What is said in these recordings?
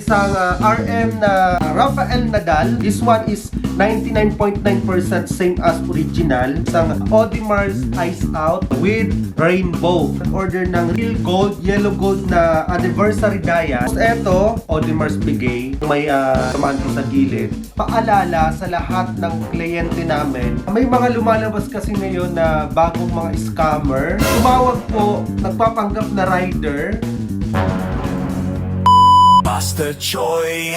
Isang RM na Rafael Nadal. This one is 99.9% same as original. Isang Audimar's Ice Out with Rainbow. Order ng real gold, yellow gold na anniversary dial. Tapos eto, Audimar's Bigay. May tamaan ko sa gilid. Paalala sa lahat ng kliyente namin. May mga lumalabas kasi ngayon na bagong mga scammer. Tumawag po, nagpapanggap na rider. Master Choi.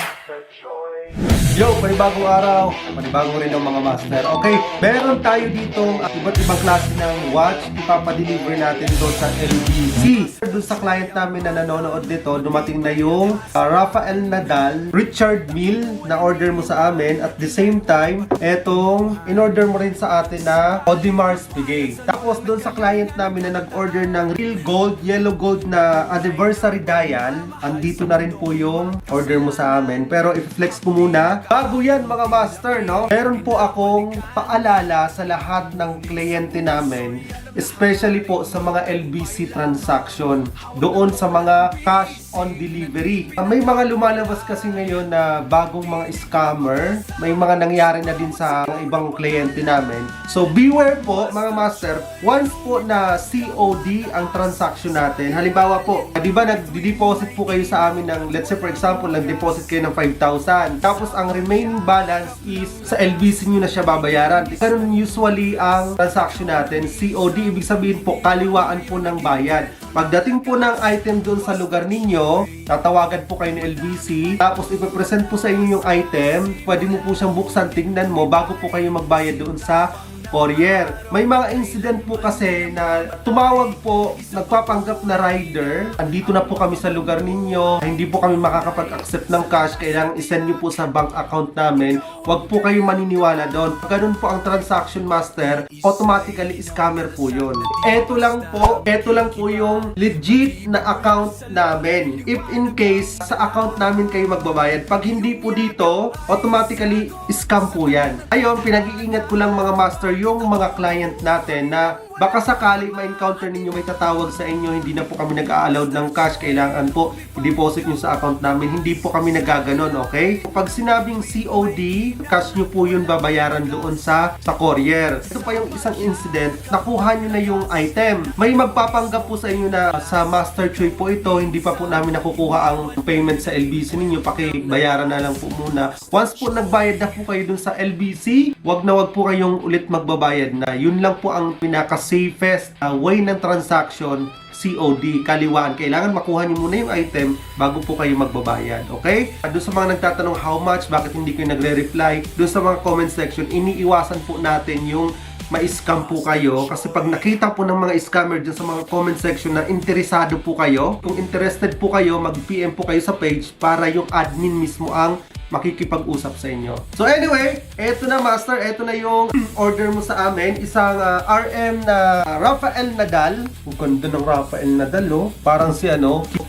Yo, panibagong araw, panibagong rin ng mga master. Okay, meron tayo ditong iba't ibang klase ng watch. Ipapadeliver natin doon sa LBC. Doon sa client namin na nanonood nito, dumating na yung Rafael Nadal, Richard Mille na order mo sa amin. At the same time, etong in-order mo rin sa atin na Audimar's Bigay. Tapos doon sa client namin na nag-order ng real gold, yellow gold na anniversary dial, andito na rin po yung order mo sa amin. Pero i-flex ko muna. Bago yan mga master, no? Meron po akong paalala sa lahat ng kliyente namin, especially po sa mga LBC transaction, doon sa mga cash on delivery. May mga lumalabas kasi ngayon na bagong mga scammer, may mga nangyari na din sa ibang kliyente namin. So beware po mga master, once po na COD ang transaction natin, halimbawa po, di ba nag-deposit po kayo sa amin ng, let's say for example, nag-deposit kayo ng 5,000, tapos ang remaining balance is sa LBC nyo na siya babayaran. Ganun usually ang transaction natin. COD, ibig sabihin po, kaliwaan po ng bayad. Pagdating po ng item doon sa lugar ninyo, tatawagan po kayo ng LBC, tapos ipipresent po sa inyo yung item, pwede mo po siyang buksan, tingnan mo, bago po kayo magbayad doon sa courier. May mga incident po kasi na tumawag po, nagpapanggap na rider, andito na po kami sa lugar ninyo, hindi po kami makakapag-accept ng cash, kailangan isend nyo po sa bank account namin. Huwag po kayo maniniwala doon. Ganun po ang transaction master, automatically scammer po yun. Ito lang po yung legit na account namin. If in case sa account namin kayo magbabayad, pag hindi po dito, automatically scam po yan. Ayun, pinag-iingat ko lang mga master yung mga client natin na baka sakali ma-encounter ninyo may tatawag sa inyo, hindi na po kami nag-a-allowed ng cash, kailangan po i-deposit nyo sa account namin, hindi po kami nagaganon, okay? Pag sinabing COD, cash nyo po yun babayaran doon sa courier. Ito pa yung isang incident, nakuha nyo na yung item. May magpapanggap po sa inyo na sa Master Choi po ito, hindi pa po namin nakukuha ang payment sa LBC ninyo, pakibayaran na lang po muna. Once po nagbayad na po kayo doon sa LBC, wag po kayong ulit magbabayad na. Yun lang po ang pinaka-safest way ng transaction, COD, kaliwaan. Kailangan makuha niyo muna yung item bago po kayo magbabayad, okay? Doon sa mga nagtatanong how much, bakit hindi kayo nagre-reply, doon sa mga comment section, iniiwasan po natin yung ma-scam po kayo, kasi pag nakita po ng mga scammer dyan sa mga comment section na interesado po kayo, kung interested po kayo, mag-PM po kayo sa page para yung admin mismo ang makikipag-usap sa inyo. So anyway, eto na master, eto na yung order mo sa amin. Isang RM na Rafael Nadal. Ang ganda ng Rafael Nadal, oh. Parang si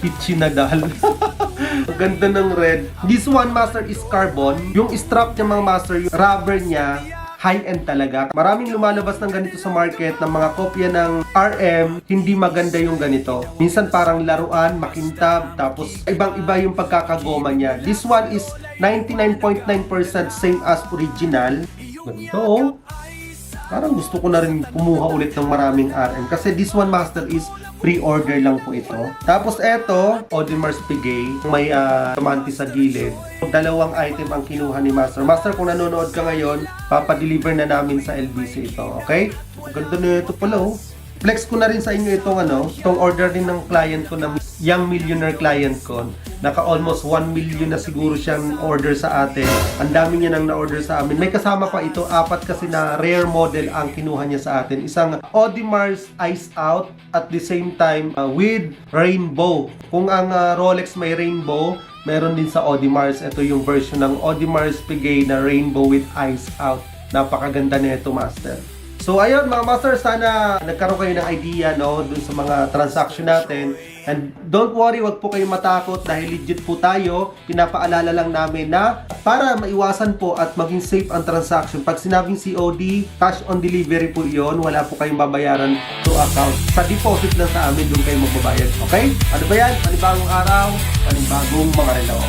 Kichi Nadal. Ang ganda ng red. This one master is carbon. Yung strap niya mga master, yung rubber niya, high-end talaga. Maraming lumalabas ng ganito sa market ng mga kopya ng RM, hindi maganda yung ganito. Minsan parang laruan, makintab, tapos ibang-iba yung pagkakagoma niya. This one is 99.9% same as original. Ganito, oh. Parang gusto ko na rin kumuha ulit ng maraming RM. Kasi this one master is pre-order lang po ito. Tapos eto, Audimar's Bigay. May kamante sa gilid. Dalawang item ang kinuha ni Master. Master, kung nanonood ka ngayon, papadeliver na namin sa LBC ito. Okay? Ganda na ito pala, oh. Flex ko na rin sa inyo itong order din ng client ko, na young millionaire client ko. Naka almost 1 million na siguro siyang order sa atin. Ang dami niya nang na-order sa amin. May kasama pa ito, 4 kasi na rare model ang kinuha niya sa atin. Isang Audimar's Ice Out at the same time with Rainbow. Kung ang Rolex may Rainbow, meron din sa Audimar's. Ito yung version ng Audimar's Bigay na Rainbow with Ice Out. Napakaganda nito, master. So ayun mga master, sana nagkaroon kayo ng idea dun sa mga transaction natin. And don't worry, wag po kayong matakot dahil legit po tayo. Pinapaalala lang namin na para maiwasan po at maging safe ang transaction. Pag sinabing COD, cash on delivery po yon, wala po kayong babayaran to account. Sa deposit lang sa amin, doon kayo magbabayad. Okay? Ano ba yan? Panibagong araw, panibagong mga relo.